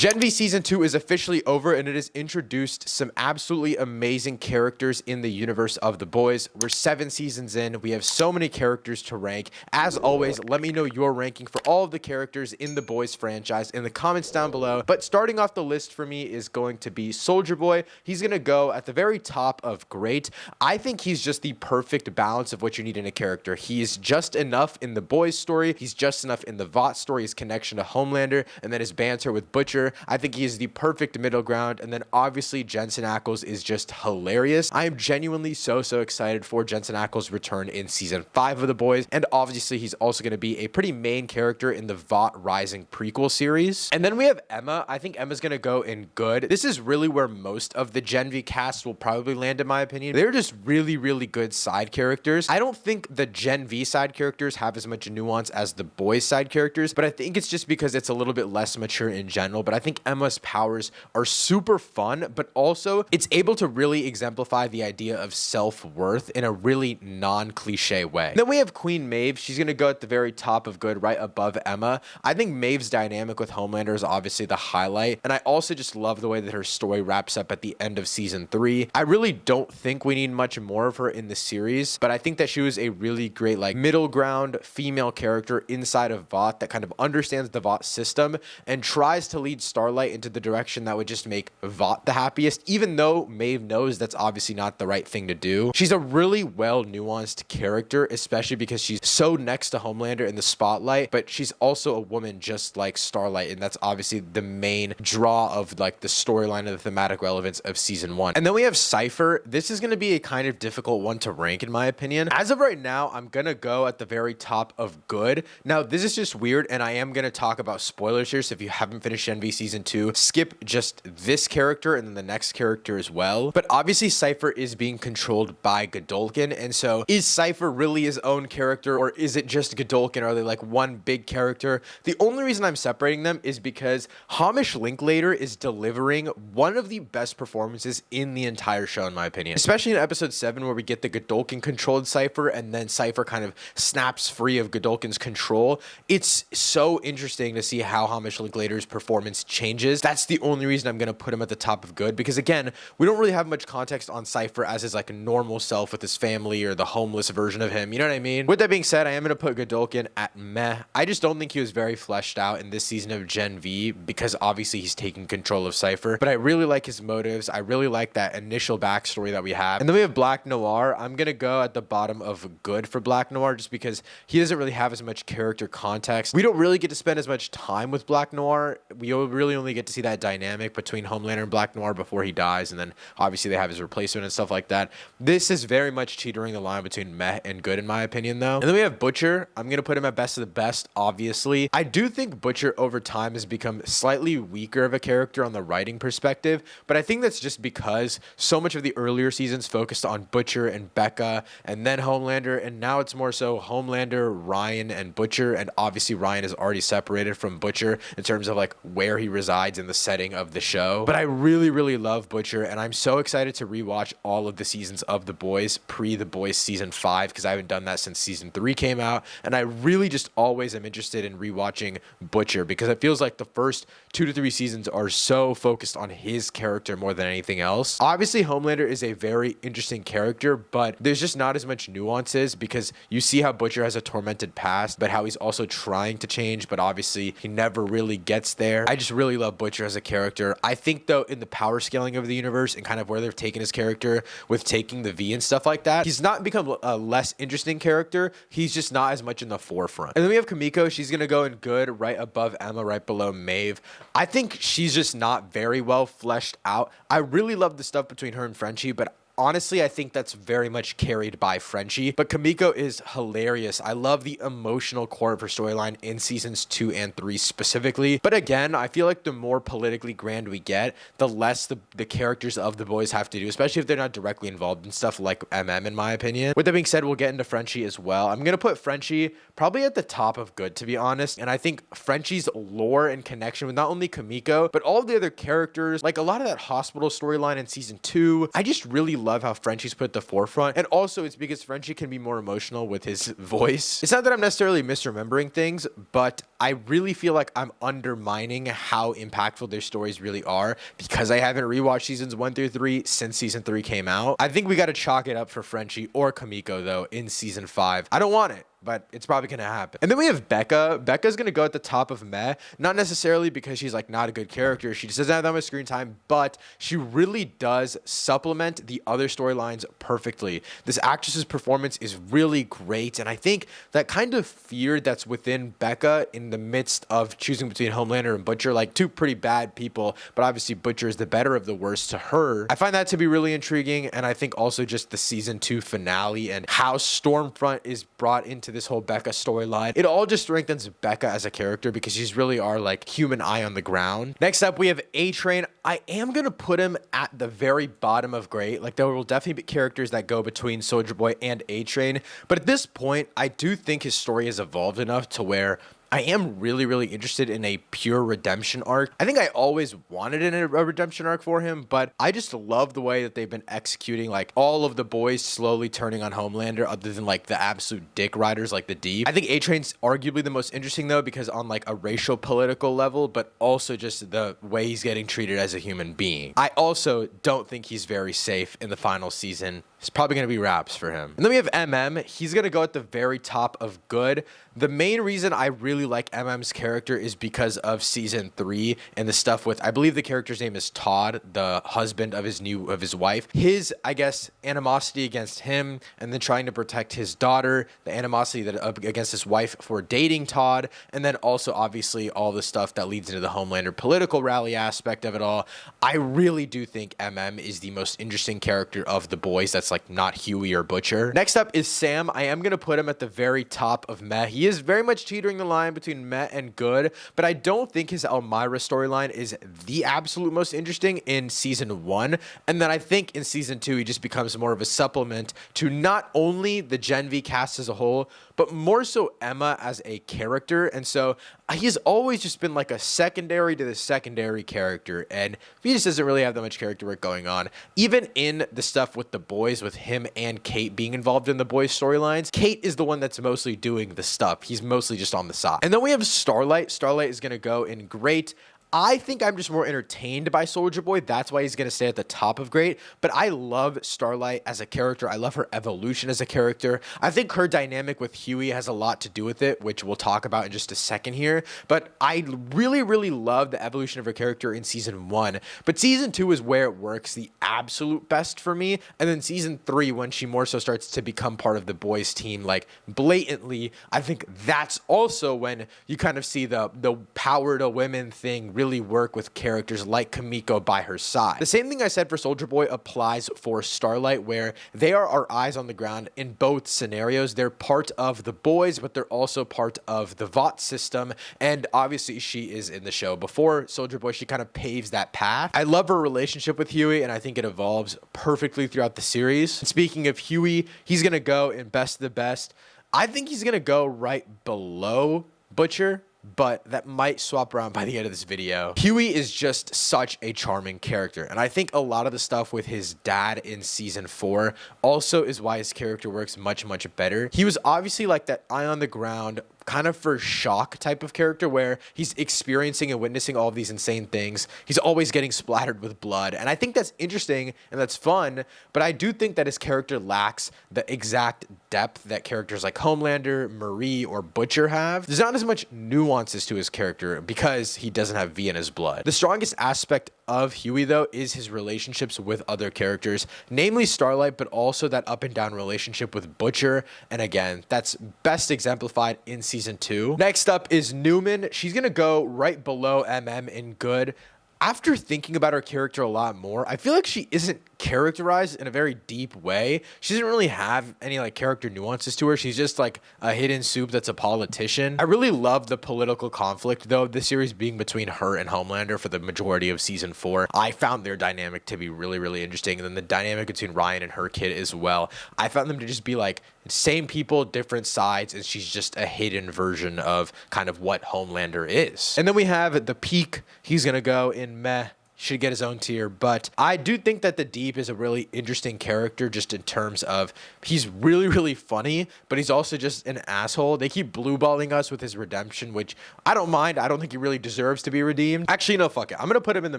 Gen V Season 2 is officially over, and it has introduced some absolutely amazing characters in the universe of The Boys. We're 7 seasons in. We have so many characters to rank. As always, let me know your ranking for all of the characters in The Boys franchise in the comments down below. But starting off the list for me is going to be Soldier Boy. He's going to go at the very top of great. I think he's just the perfect balance of what you need in a character. He's just enough in the Boys story. He's just enough in the Vought story, his connection to Homelander, and then his banter with Butcher. I think he is the perfect middle ground. And then obviously Jensen Ackles is just hilarious. I am genuinely so excited for Jensen Ackles' return in season 5 of The Boys. And obviously he's also going to be a pretty main character in the Vought Rising prequel series. And then we have Emma. I think Emma's going to go in good. This is really where most of the Gen V cast will probably land in my opinion. They're just really good side characters. I don't think the Gen V side characters have as much nuance as the Boys side characters, but I think it's just because it's a little bit less mature in general. But I think Emma's powers are super fun, but also it's able to really exemplify the idea of self-worth in a really non-cliche way. Then we have Queen Maeve. She's going to go at the very top of good, right above Emma. I think Maeve's dynamic with Homelander is obviously the highlight, and I also just love the way that her story wraps up at the end of season 3. I really don't think we need much more of her in the series, but I think that she was a really great like middle ground female character inside of Vought that kind of understands the Vought system and tries to lead Starlight into the direction that would just make Vought the happiest, even though Maeve knows that's obviously not the right thing to do. She's a really well nuanced character, especially because she's so next to Homelander in the spotlight, but she's also a woman just like Starlight, and that's obviously the main draw of like the storyline and the thematic relevance of season 1. And then we have Cipher. This is going to be a kind of difficult one to rank in my opinion. As of right now, I'm going to go at the very top of good. Now, this is just weird, and I am going to talk about spoilers here, so if you haven't finished Gen V Season 2, skip just this character and then the next character as well. But obviously Cipher is being controlled by Godolkin, and so is Cipher really his own character, or is it just Godolkin? Are they like one big character? The only reason I'm separating them is because Hamish Linklater is delivering one of the best performances in the entire show in my opinion, especially in episode 7 where we get the Godolkin controlled Cipher and then Cipher kind of snaps free of Godolkin's control. It's so interesting to see how Hamish Linklater's performance changes. That's the only reason I'm going to put him at the top of good, because again, we don't really have much context on Cipher as his like normal self with his family or the homeless version of him, you know what I mean? With that being said, I am going to put Godolkin at meh. I just don't think he was very fleshed out in this season of Gen V because obviously he's taking control of Cipher, but I really like his motives. I really like that initial backstory that we have. And then we have Black Noir. I'm going to go at the bottom of good for Black Noir just because he doesn't really have as much character context. We don't really get to spend as much time with Black Noir. We really only get to see that dynamic between Homelander and Black Noir before he dies, and then obviously they have his replacement and stuff like that. This is very much teetering the line between meh and good in my opinion though. And then we have Butcher. I'm going to put him at best of the best, obviously. I do think Butcher over time has become slightly weaker of a character on the writing perspective, but I think that's just because so much of the earlier seasons focused on Butcher and Becca and then Homelander, and now it's more so Homelander, Ryan, and Butcher, and obviously Ryan is already separated from Butcher in terms of like where he resides in the setting of the show. But I really love Butcher, and I'm so excited to rewatch all of the seasons of The Boys pre The Boys season 5 because I haven't done that since season 3 came out, and I really just always am interested in rewatching Butcher because it feels like the first 2 to 3 seasons are so focused on his character more than anything else. Obviously Homelander is a very interesting character, but there's just not as much nuances because you see how Butcher has a tormented past, but how he's also trying to change, but obviously he never really gets there. I just really love Butcher as a character. I think though in the power scaling of the universe and kind of where they've taken his character with taking the V and stuff like that, he's not become a less interesting character. He's just not as much in the forefront. And then we have Kimiko. She's going to go in good, right above Emma, right below Maeve. I think she's just not very well fleshed out. I really love the stuff between her and Frenchie, but honestly, I think that's very much carried by Frenchie, but Kimiko is hilarious. I love the emotional core of her storyline in seasons 2 and 3 specifically. But again, I feel like the more politically grand we get, the less the characters of The Boys have to do, especially if they're not directly involved in stuff like MM, in my opinion. With that being said, we'll get into Frenchie as well. I'm going to put Frenchie probably at the top of good, to be honest. And I think Frenchie's lore and connection with not only Kimiko, but all of the other characters, like a lot of that hospital storyline in season 2, I just really love love how Frenchie's put at the forefront. And also it's because Frenchie can be more emotional with his voice. It's not that I'm necessarily misremembering things, but I really feel like I'm undermining how impactful their stories really are because I haven't rewatched seasons 1 through 3 since season 3 came out. I think we got to chalk it up for Frenchie or Kimiko though in season 5. I don't want it, but it's probably going to happen. And then we have Becca. Becca's going to go at the top of meh, not necessarily because she's like not a good character. She just doesn't have that much screen time, but she really does supplement the other storylines perfectly. This actress's performance is really great. And I think that kind of fear that's within Becca in the midst of choosing between Homelander and Butcher, like two pretty bad people, but obviously Butcher is the better of the worst to her. I find that to be really intriguing. And I think also just the season 2 finale and how Stormfront is brought into this whole Becca storyline. It all just strengthens Becca as a character because she's really our like human eye on the ground. Next up, we have A-Train. I am going to put him at the very bottom of great. Like there will definitely be characters that go between Soldier Boy and A-Train. But at this point, I do think his story has evolved enough to where I am really, really interested in a pure redemption arc. I think I always wanted a redemption arc for him, but I just love the way that they've been executing like all of the boys slowly turning on Homelander other than like the absolute dick riders like the Deep. I think A-Train's arguably the most interesting though because on like a racial political level, but also just the way he's getting treated as a human being. I also don't think he's very safe in the final season. It's probably going to be wraps for him. And then we have MM. He's going to go at the very top of good. The main reason I really like MM's character is because of season 3 and the stuff with, I believe the character's name is Todd, the husband of his wife. His, I guess, animosity against him and then trying to protect his daughter, the animosity that against his wife for dating Todd, and then also obviously all the stuff that leads into the Homelander political rally aspect of it all. I really do think MM is the most interesting character of the boys that's like not Hughie or Butcher. Next up is Sam. I am going to put him at the very top of meh. He is very much teetering the line between meh and good, but I don't think his Elmira storyline is the absolute most interesting in season 1. And then I think in season 2, he just becomes more of a supplement to not only the Gen V cast as a whole, but more so Emma as a character. And so he's always just been like a secondary to the secondary character. And he just doesn't really have that much character work going on. Even in the stuff with the boys, with him and Cate being involved in the boys' storylines, Cate is the one that's mostly doing the stuff. He's mostly just on the side. And then we have Starlight. Starlight is going to go in great. I think I'm just more entertained by Soldier Boy. That's why he's going to stay at the top of great. But I love Starlight as a character. I love her evolution as a character. I think her dynamic with Hughie has a lot to do with it, which we'll talk about in just a second here. But I really, really love the evolution of her character in season 1. But season 2 is where it works the absolute best for me. And then season 3, when she more so starts to become part of the boys team, like blatantly, I think that's also when you kind of see the power to women thing really work with characters like Kimiko by her side. The same thing I said for Soldier Boy applies for Starlight, where they are our eyes on the ground in both scenarios. They're part of the boys, but they're also part of the VOT system. And obviously she is in the show. Before Soldier Boy, she kind of paves that path. I love her relationship with Hughie, and I think it evolves perfectly throughout the series. And speaking of Hughie, he's going to go in best of the best. I think he's going to go right below Butcher, but that might swap around by the end of this video. Hughie is just such a charming character, and I think a lot of the stuff with his dad in season 4 also is why his character works much, much better. He was obviously like that eye on the ground, kind of for shock type of character where he's experiencing and witnessing all of these insane things. He's always getting splattered with blood. And I think that's interesting and that's fun, but I do think that his character lacks the exact depth that characters like Homelander, Marie, or Butcher have. There's not as much nuances to his character because he doesn't have V in his blood. The strongest aspect of Hughie, though, is his relationships with other characters, namely Starlight, but also that up and down relationship with Butcher. And again, that's best exemplified in season 2. Next up is Neuman. She's going to go right below MM in good. After thinking about her character a lot more, I feel like she isn't characterized in a very deep way. She doesn't really have any like character nuances to her. She's just like a hidden soup that's a politician. I really love the political conflict though, the series being between her and Homelander for the majority of season 4. I found their dynamic to be really, really interesting. And then the dynamic between Ryan and her kid as well. I found them to just be like same people, different sides, and she's just a hidden version of kind of what Homelander is. And then we have the peak. He's gonna go in meh. should get his own tier. But I do think that the Deep is a really interesting character just in terms of he's really, really funny, but he's also just an asshole. They keep blueballing us with his redemption, which I don't mind. I don't think he really deserves to be redeemed. Actually, no, fuck it. I'm going to put him in the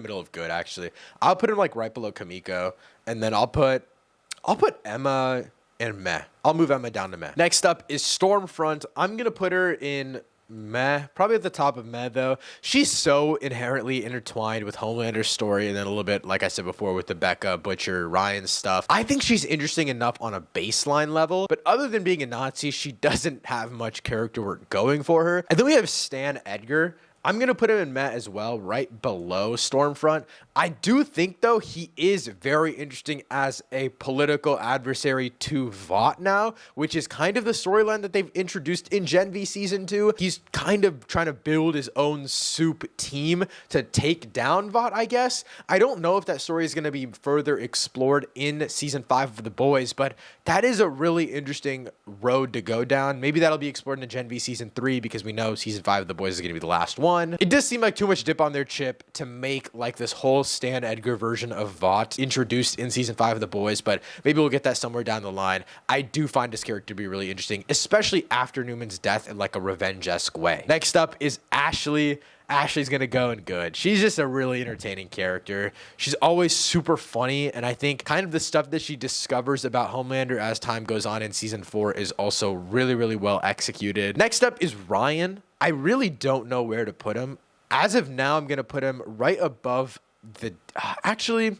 middle of good, actually. I'll put him like right below Kimiko, and then I'll put Emma and meh. I'll move Emma down to meh. Next up is Stormfront. I'm going to put her in meh, probably at the top of meh though. She's so inherently intertwined with Homelander's story, and then a little bit, like I said before, with the Becca, Butcher, Ryan stuff. I think she's interesting enough on a baseline level, but other than being a Nazi, she doesn't have much character work going for her. And then we have Stan Edgar. I'm going to put him in meh as well, right below Stormfront. I do think, though, he is very interesting as a political adversary to Vought now, which is kind of the storyline that they've introduced in Gen V Season 2. He's kind of trying to build his own soup team to take down Vought, I guess. I don't know if that story is going to be further explored in Season 5 of The Boys, but that is a really interesting road to go down. Maybe that'll be explored in Gen V Season 3 because we know Season 5 of The Boys is going to be the last one. It does seem like too much dip on their chip to make like this whole Stan Edgar version of Vought introduced in Season 5 of The Boys, but maybe we'll get that somewhere down the line. I do find this character to be really interesting, especially after Neuman's death in like a revenge-esque way. Next up is Ashley. Ashley's gonna go in good. She's just a really entertaining character. She's always super funny, and I think kind of the stuff that she discovers about Homelander as time goes on in Season 4 is also really, really well executed. Next up is Ryan. I really don't know where to put him. As of now, I'm gonna put him right above the... actually,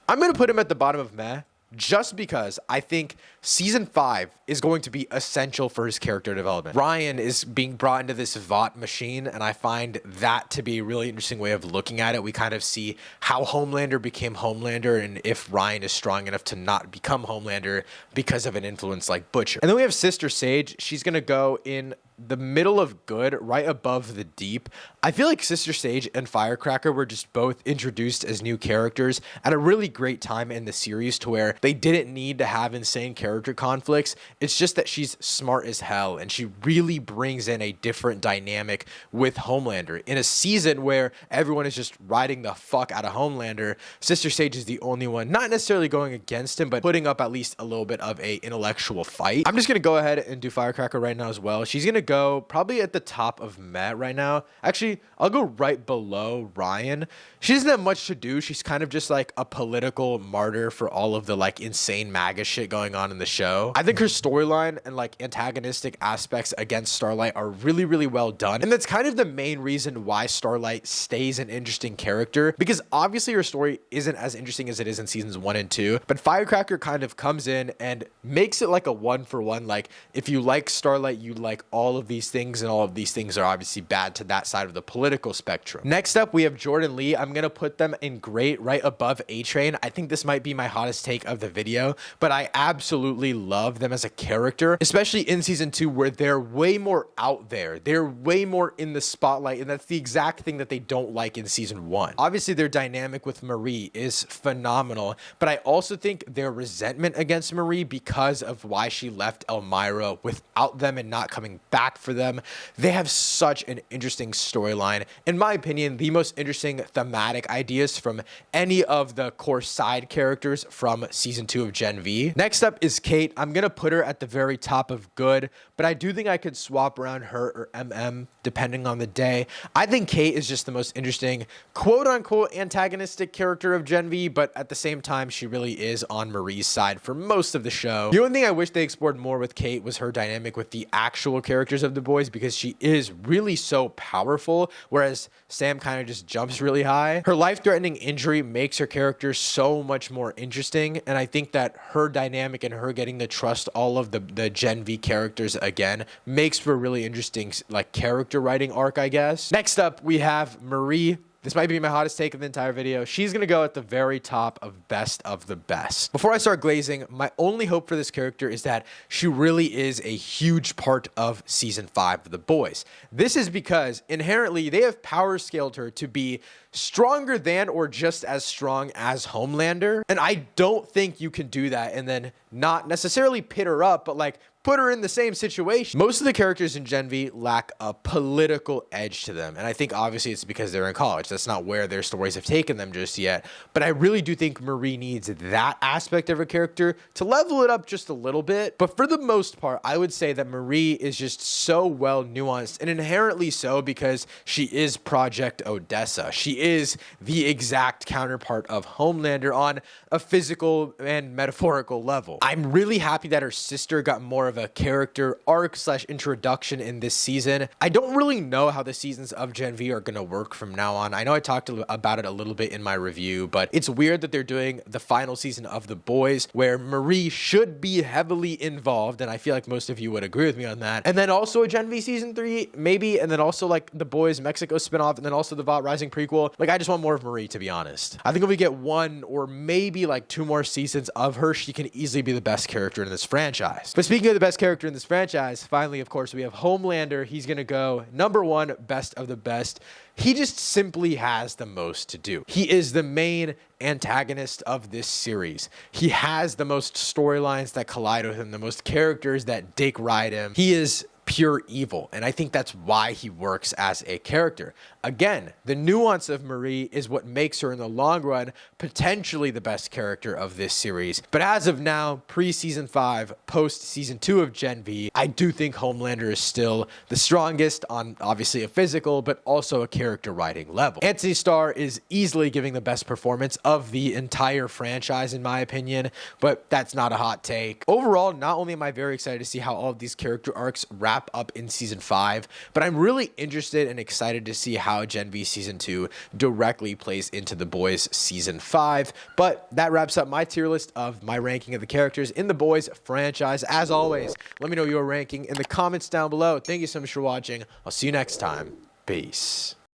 I'm gonna put him at the bottom of meh, just because I think Season 5 is going to be essential for his character development. Ryan is being brought into this Vought machine, and I find that to be a really interesting way of looking at it. We kind of see how Homelander became Homelander, and if Ryan is strong enough to not become Homelander because of an influence like Butcher. And then we have Sister Sage. She's going to go in the middle of good, right above the Deep. I feel like Sister Sage and Firecracker were just both introduced as new characters at a really great time in the series to where they didn't need to have insane character conflicts. It's just that she's smart as hell, and she really brings in a different dynamic with Homelander. In a season where everyone is just riding the fuck out of Homelander, Sister Sage is the only one, not necessarily going against him, but putting up at least a little bit of a intellectual fight. I'm just going to go ahead and do Firecracker right now as well. She's going to go probably at the top of Matt right now. Actually, I'll go right below Ryan. She doesn't have much to do. She's kind of just like a political martyr for all of the like insane MAGA shit going on in the show. I think her storyline and like antagonistic aspects against Starlight are really, really well done. And that's kind of the main reason why Starlight stays an interesting character, because obviously her story isn't as interesting as it is in seasons 1 and 2, but Firecracker kind of comes in and makes it like a one-for-one. Like if you like Starlight, you like all of these things, and all of these things are obviously bad to that side of the political spectrum. Next up, we have Jordan Lee. I'm going to put them in great right above A-Train. I think this might be my hottest take of the video, but I absolutely love them as a character, especially in season 2 where they're way more out there. They're way more in the spotlight, and that's the exact thing that they don't like in season 1. Obviously, their dynamic with Marie is phenomenal, but I also think their resentment against Marie because of why she left Elmira without them and not coming back for them. They have such an interesting storyline. In my opinion, the most interesting thematic ideas from any of the core side characters from season 2 of Gen V. Next up is Cate. I'm going to put her at the very top of good, but I do think I could swap around her or MM depending on the day. I think Cate is just the most interesting quote-unquote antagonistic character of Gen V, but at the same time, she really is on Marie's side for most of the show. The only thing I wish they explored more with Cate was her dynamic with the actual characters of The Boys, because she is really so powerful, whereas Sam kind of just jumps really high. Her life-threatening injury makes her character so much more interesting, and I think that her dynamic and her getting to trust all of the Gen V characters again makes for a really interesting like character writing arc, I guess. Next up, we have Marie. This might be my hottest take of the entire video. She's going to go at the very top of best of the best. Before I start glazing, my only hope for this character is that she really is a huge part of season 5 of The Boys. This is because inherently they have power scaled her to be stronger than or just as strong as Homelander. And I don't think you can do that and then not necessarily pit her up, but like put her in the same situation. Most of the characters in Gen V lack a political edge to them. And I think obviously it's because they're in college. That's not where their stories have taken them just yet. But I really do think Marie needs that aspect of her character to level it up just a little bit. But for the most part, I would say that Marie is just so well nuanced, and inherently so because she is Project Odessa. She is the exact counterpart of Homelander on a physical and metaphorical level. I'm really happy that her sister got more of a character arc / introduction in this season. I don't really know how the seasons of Gen V are going to work from now on. I know I talked about it a little bit in my review, but it's weird that they're doing the final season of The Boys where Marie should be heavily involved, and I feel like most of you would agree with me on that. And then also a Gen V season 3 maybe, and then also like The Boys Mexico spinoff, and then also the Vought Rising prequel. Like, I just want more of Marie, to be honest. I think if we get 1 or maybe like 2 more seasons of her, she can easily be the best character in this franchise. But speaking of the best character in this franchise, finally, of course, we have Homelander. He's gonna go number 1, best of the best. He just simply has the most to do. He is the main antagonist of this series. He has the most storylines that collide with him, the most characters that dick ride him. He is pure evil, and I think that's why he works as a character. Again, the nuance of Marie is what makes her in the long run potentially the best character of this series. But as of now, pre-season 5, post-season 2 of Gen V, I do think Homelander is still the strongest on obviously a physical, but also a character writing level. Anthony Starr is easily giving the best performance of the entire franchise in my opinion, but that's not a hot take. Overall, not only am I very excited to see how all of these character arcs wrap up in season 5, but I'm really interested and excited to see how Gen V season 2 directly plays into The Boys season 5. But that wraps up my tier list of my ranking of the characters in The Boys franchise. As always, let me know your ranking in the comments down below. Thank you so much for watching. I'll see you next time. Peace.